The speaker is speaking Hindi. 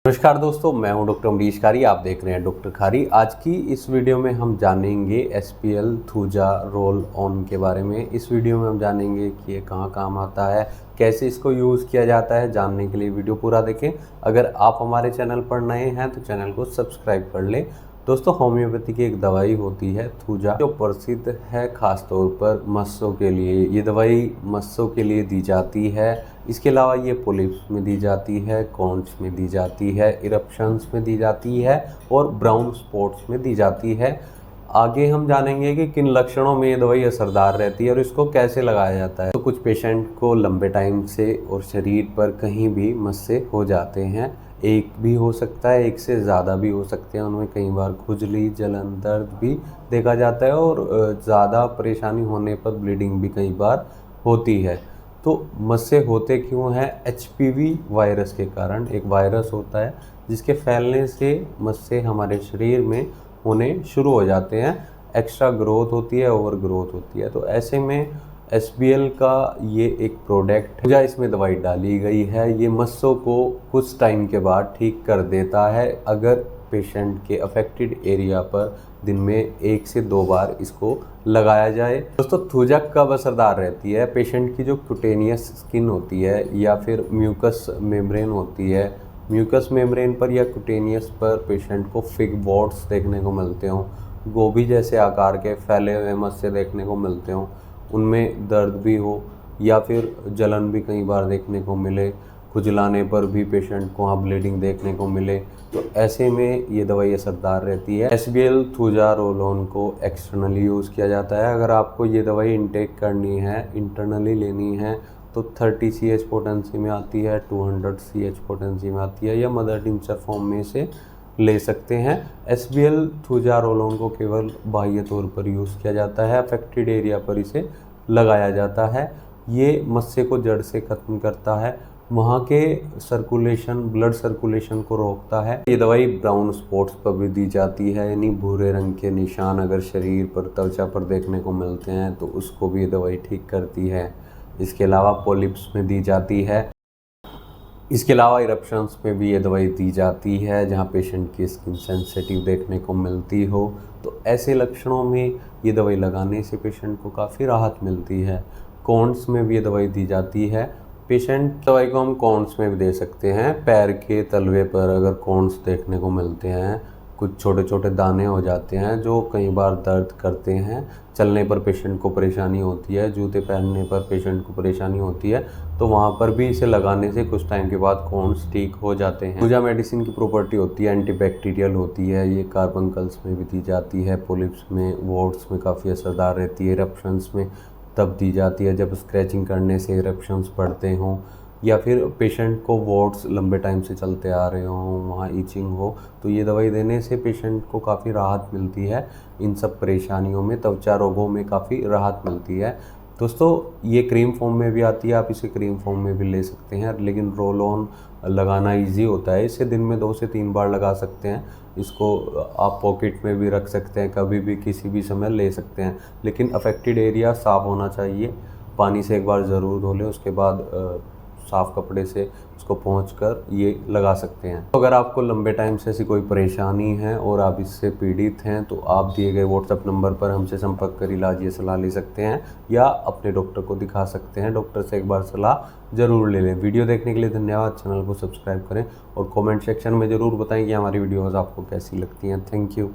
नमस्कार दोस्तों, मैं हूं डॉक्टर अमरीश खारी। आप देख रहे हैं डॉक्टर खारी। आज की इस वीडियो में हम जानेंगे एसपीएल थूजा रोल ऑन के बारे में। इस वीडियो में हम जानेंगे कि ये कहाँ काम आता है, कैसे इसको यूज़ किया जाता है। जानने के लिए वीडियो पूरा देखें। अगर आप हमारे चैनल पर नए हैं तो चैनल को सब्सक्राइब कर लें। दोस्तों, होम्योपैथी की एक दवाई होती है थूजा, जो प्रसिद्ध है खास तौर पर मस्सों के लिए। ये दवाई मस्सों के लिए दी जाती है। इसके अलावा ये पोलिप्स में दी जाती है, कॉन्स में दी जाती है, इरप्शंस में दी जाती है और ब्राउन स्पॉट्स में दी जाती है। आगे हम जानेंगे कि किन लक्षणों में ये दवाई असरदार रहती है और इसको कैसे लगाया जाता है। तो कुछ पेशेंट को लंबे टाइम से और शरीर पर कहीं भी मस्से हो जाते हैं। एक भी हो सकता है, एक से ज़्यादा भी हो सकते हैं। उनमें कई बार खुजली, जलन, दर्द भी देखा जाता है और ज़्यादा परेशानी होने पर ब्लीडिंग भी कई बार होती है। तो मस्से होते क्यों हैं? एचपीवी वायरस के कारण। एक वायरस होता है जिसके फैलने से मस्से हमारे शरीर में होने शुरू हो जाते हैं। एक्स्ट्रा ग्रोथ होती है, ओवर ग्रोथ होती है। तो ऐसे में एसबीएल का ये एक प्रोडक्ट है, इसमें दवाई डाली गई है। ये मस्सों को कुछ टाइम के बाद ठीक कर देता है अगर पेशेंट के अफेक्टेड एरिया पर दिन में 1 से 2 बार इसको लगाया जाए। दोस्तों, थूजा कब असरदार रहती है? पेशेंट की जो क्यूटेनियस स्किन होती है या फिर म्यूकस मेम्ब्रेन होती है, म्यूकस मेम्ब्रेन पर या क्यूटेनियस पर पेशेंट को फिग वॉट्स देखने को मिलते हों, गोभी जैसे आकार के फैले हुए मस्से देखने को मिलते हों, उनमें दर्द भी हो या फिर जलन भी कई बार देखने को मिले, खुजलाने पर भी पेशेंट को वहाँ ब्लीडिंग देखने को मिले, तो ऐसे में ये दवाई असरदार रहती है। एसबीएल थूजा रोल ऑन को एक्सटर्नली यूज़ किया जाता है। अगर आपको ये दवाई इनटेक करनी है, इंटरनली लेनी है, तो 30 CH पोटेंसी में आती है, 200 CH पोटेंसी में आती है, या मदर टिंचर फॉर्म में से ले सकते हैं। एसबीएल थूजा रोल ऑन को केवल बाह्य तौर पर यूज़ किया जाता है, अफेक्टेड एरिया पर इसे लगाया जाता है। ये मस्से को जड़ से ख़त्म करता है, वहाँ के सर्कुलेशन, ब्लड सर्कुलेशन को रोकता है। ये दवाई ब्राउन स्पॉट्स पर भी दी जाती है, यानी भूरे रंग के निशान अगर शरीर पर, त्वचा पर देखने को मिलते हैं तो उसको भी ये दवाई ठीक करती है। इसके अलावा पॉलिप्स में दी जाती है। इसके अलावा इरप्शंस में भी ये दवाई दी जाती है जहाँ पेशेंट की स्किन सेंसिटिव देखने को मिलती हो। तो ऐसे लक्षणों में ये दवाई लगाने से पेशेंट को काफ़ी राहत मिलती है। कॉन्स में भी ये दवाई दी जाती है। पेशेंट दवाई को हम कॉन्स में भी दे सकते हैं। पैर के तलवे पर अगर कॉन्स देखने को मिलते हैं, कुछ छोटे छोटे दाने हो जाते हैं जो कई बार दर्द करते हैं, चलने पर पेशेंट को परेशानी होती है, जूते पहनने पर पेशेंट को परेशानी होती है, तो वहाँ पर भी इसे लगाने से कुछ टाइम के बाद कॉन्स ठीक हो जाते हैं। थूजा मेडिसिन की प्रॉपर्टी होती है एंटीबैक्टीरियल होती है। ये कार्बनकल्स में भी दी जाती है, पोलिप्स में, वॉट्स में काफ़ी असरदार रहती है, इरप्शंस में तब दी जाती है जब स्क्रैचिंग करने से इरप्शंस बढ़ते हों या फिर पेशेंट को वॉट्स लंबे टाइम से चलते आ रहे हों, वहाँ ईचिंग हो, तो ये दवाई देने से पेशेंट को काफ़ी राहत मिलती है। इन सब परेशानियों में, त्वचा रोगों में काफ़ी राहत मिलती है। दोस्तों, ये क्रीम फॉर्म में भी आती है, आप इसे क्रीम फॉर्म में भी ले सकते हैं, लेकिन रोल ऑन लगाना इजी होता है। इसे दिन में 2 से 3 बार लगा सकते हैं। इसको आप पॉकेट में भी रख सकते हैं, कभी भी किसी भी समय ले सकते हैं, लेकिन अफेक्टेड एरिया साफ़ होना चाहिए। पानी से एक बार ज़रूर धो लें, उसके बाद साफ़ कपड़े से उसको पोंछकर ये लगा सकते हैं। तो अगर आपको लंबे टाइम से ऐसी कोई परेशानी है और आप इससे पीड़ित हैं तो आप दिए गए व्हाट्सएप नंबर पर हमसे संपर्क कर इलाज या सलाह ले सकते हैं या अपने डॉक्टर को दिखा सकते हैं। डॉक्टर से एक बार सलाह ज़रूर ले लें। वीडियो देखने के लिए धन्यवाद। चैनल को सब्सक्राइब करें और कमेंट सेक्शन में ज़रूर बताएं कि हमारी वीडियोज़ आपको कैसी लगती हैं। Thank you.